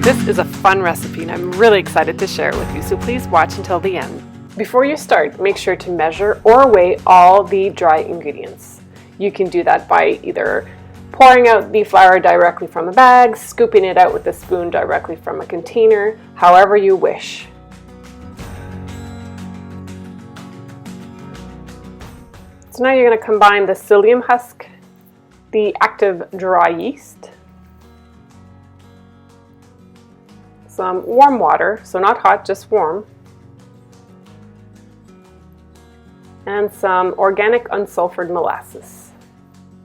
This is a fun recipe and I'm really excited to share it with you, so please watch until the end. Before you start, make sure to measure or weigh all the dry ingredients. You can do that by either pouring out the flour directly from a bag, scooping it out with a spoon directly from a container, however you wish. So now you're going to combine the psyllium husk, the active dry yeast, some warm water, so not hot, just warm, and some organic unsulfured molasses.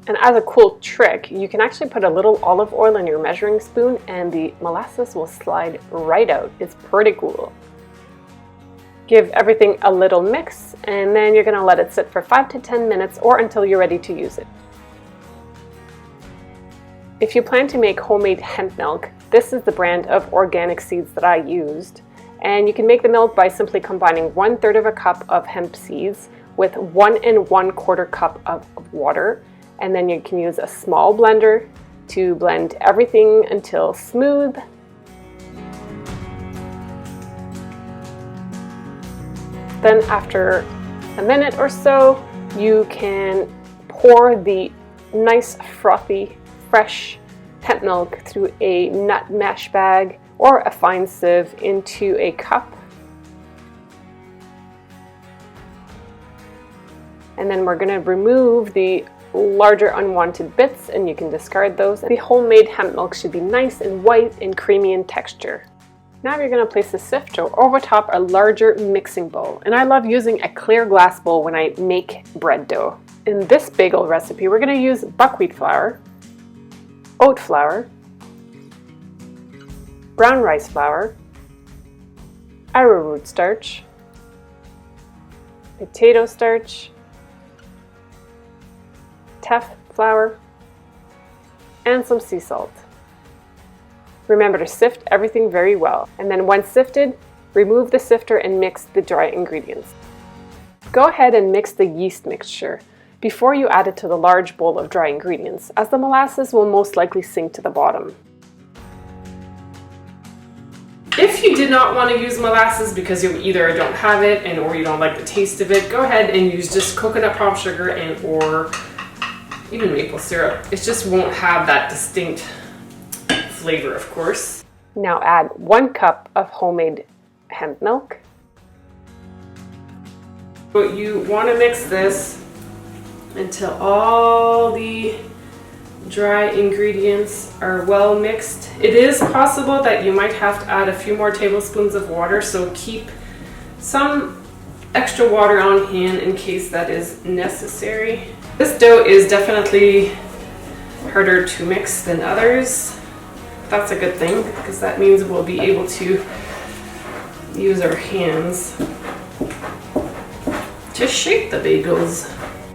And as a cool trick, you can actually put a little olive oil in your measuring spoon and the molasses will slide right out. It's pretty cool. Give everything a little mix and then you're going to let it sit for 5 to 10 minutes or until you're ready to use it. If you plan to make homemade hemp milk, this is the brand of organic seeds that I used. And you can make the milk by simply combining 1/3 of a cup of hemp seeds with 1 1/4 cup of water. And then you can use a small blender to blend everything until smooth. Then after a minute or so, you can pour the nice frothy, fresh hemp milk through a nut mesh bag or a fine sieve into a cup. And then we're going to remove the larger unwanted bits and you can discard those. The homemade hemp milk should be nice and white and creamy in texture. Now you're going to place the sifter over top a larger mixing bowl. And I love using a clear glass bowl when I make bread dough. In this bagel recipe, we're going to use buckwheat flour, oat flour, brown rice flour, arrowroot starch, potato starch, teff flour, and some sea salt. Remember to sift everything very well, and then once sifted, remove the sifter and mix the dry ingredients. Go ahead and mix the yeast mixture before you add it to the large bowl of dry ingredients, as the molasses will most likely sink to the bottom. If you did not want to use molasses because you either don't have it or you don't like the taste of it, go ahead and use just coconut palm sugar and or even maple syrup. It just won't have that distinct flavor, of course. Now add 1 cup of homemade hemp milk. But you want to mix this until all the dry ingredients are well mixed. It is possible that you might have to add a few more tablespoons of water, so keep some extra water on hand in case that is necessary. This dough is definitely harder to mix than others. That's a good thing because that means we'll be able to use our hands to shape the bagels.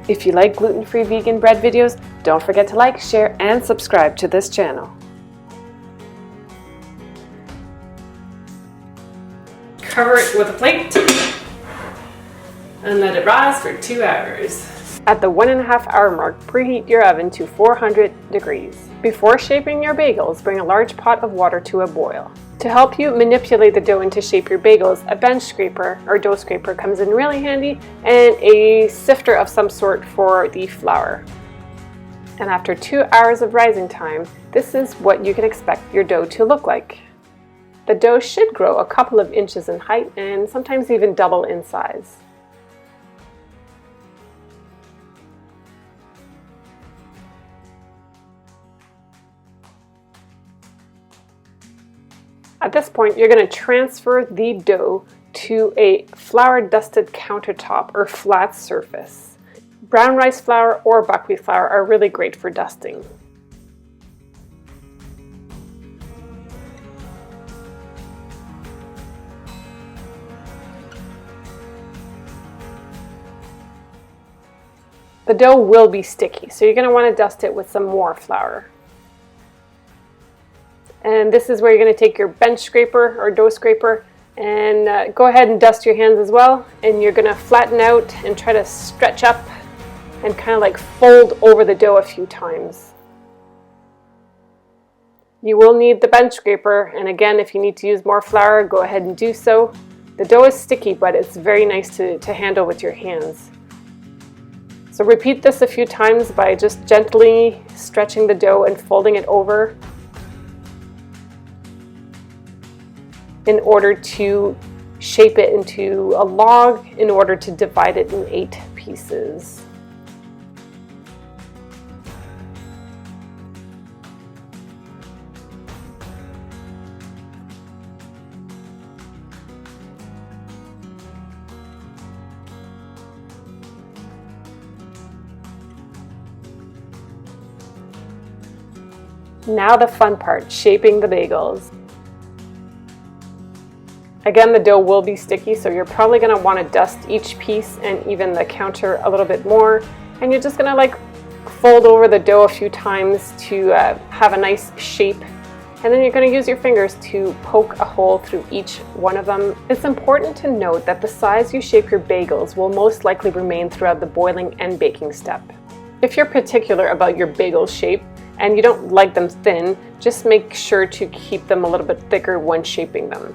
If you like gluten-free vegan bread videos, don't forget to like, share, and subscribe to this channel. Cover it with a plate and let it rise for 2 hours. At the 1.5 hour mark, preheat your oven to 400 degrees. Before shaping your bagels, bring a large pot of water to a boil. To help you manipulate the dough and to shape your bagels, a bench scraper or dough scraper comes in really handy, and a sifter of some sort for the flour. And after 2 hours of rising time, this is what you can expect your dough to look like. The dough should grow a couple of inches in height and sometimes even double in size. At this point, you're going to transfer the dough to a flour-dusted countertop or flat surface. Brown rice flour or buckwheat flour are really great for dusting. The dough will be sticky, so you're going to want to dust it with some more flour. And this is where you're going to take your bench scraper or dough scraper and go ahead and dust your hands as well. And you're going to flatten out and try to stretch up and kind of like fold over the dough a few times. You will need the bench scraper, and again, if you need to use more flour, go ahead and do so. The dough is sticky, but it's very nice to handle with your hands. So repeat this a few times by just gently stretching the dough and folding it over in order to shape it into a log, in order to divide it in 8 pieces. Now the fun part, shaping the bagels. Again, the dough will be sticky, so you're probably going to want to dust each piece and even the counter a little bit more. And you're just going to like fold over the dough a few times to have a nice shape. And then you're going to use your fingers to poke a hole through each one of them. It's important to note that the size you shape your bagels will most likely remain throughout the boiling and baking step. If you're particular about your bagel shape and you don't like them thin, just make sure to keep them a little bit thicker when shaping them.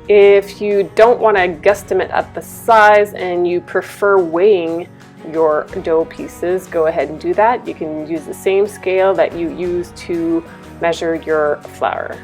If you don't want to guesstimate at the size and you prefer weighing your dough pieces, go ahead and do that. You can use the same scale that you use to measure your flour.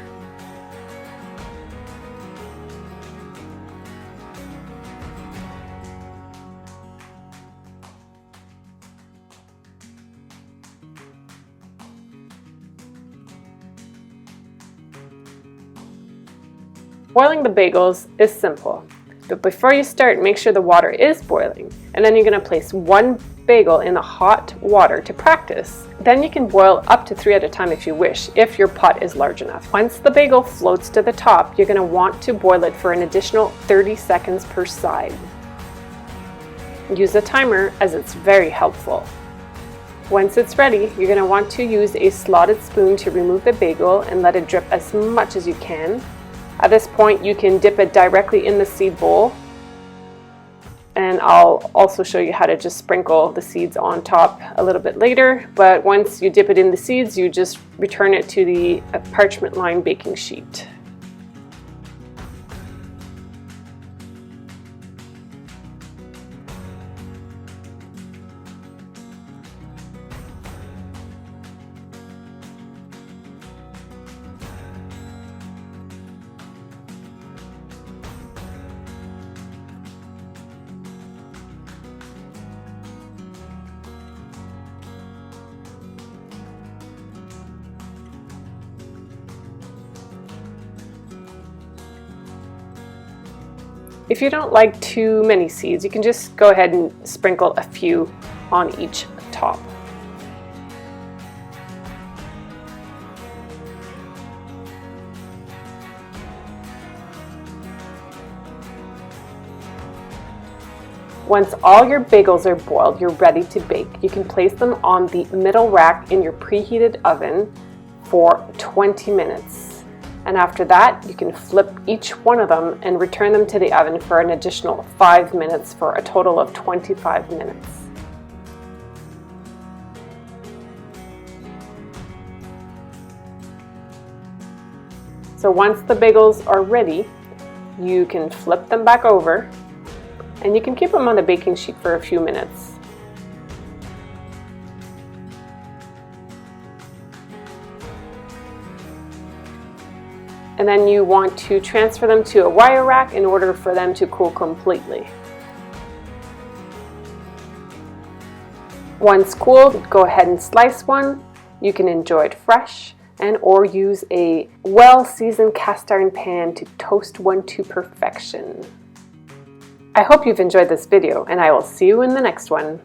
Boiling the bagels is simple, but before you start, make sure the water is boiling, and then you're going to place one bagel in the hot water to practice. Then you can boil up to 3 at a time if you wish, if your pot is large enough. Once the bagel floats to the top, you're going to want to boil it for an additional 30 seconds per side. Use a timer as it's very helpful. Once it's ready, you're going to want to use a slotted spoon to remove the bagel and let it drip as much as you can. At this point, you can dip it directly in the seed bowl, and I'll also show you how to just sprinkle the seeds on top a little bit later. But once you dip it in the seeds, you just return it to the parchment lined baking sheet. If you don't like too many seeds, you can just go ahead and sprinkle a few on each top. Once all your bagels are boiled, you're ready to bake. You can place them on the middle rack in your preheated oven for 20 minutes. And after that, you can flip each one of them and return them to the oven for an additional 5 minutes for a total of 25 minutes. So once the bagels are ready, you can flip them back over and you can keep them on the baking sheet for a few minutes. And then you want to transfer them to a wire rack in order for them to cool completely. Once cooled, go ahead and slice one. You can enjoy it fresh and or use a well-seasoned cast iron pan to toast one to perfection. I hope you've enjoyed this video, and I will see you in the next one.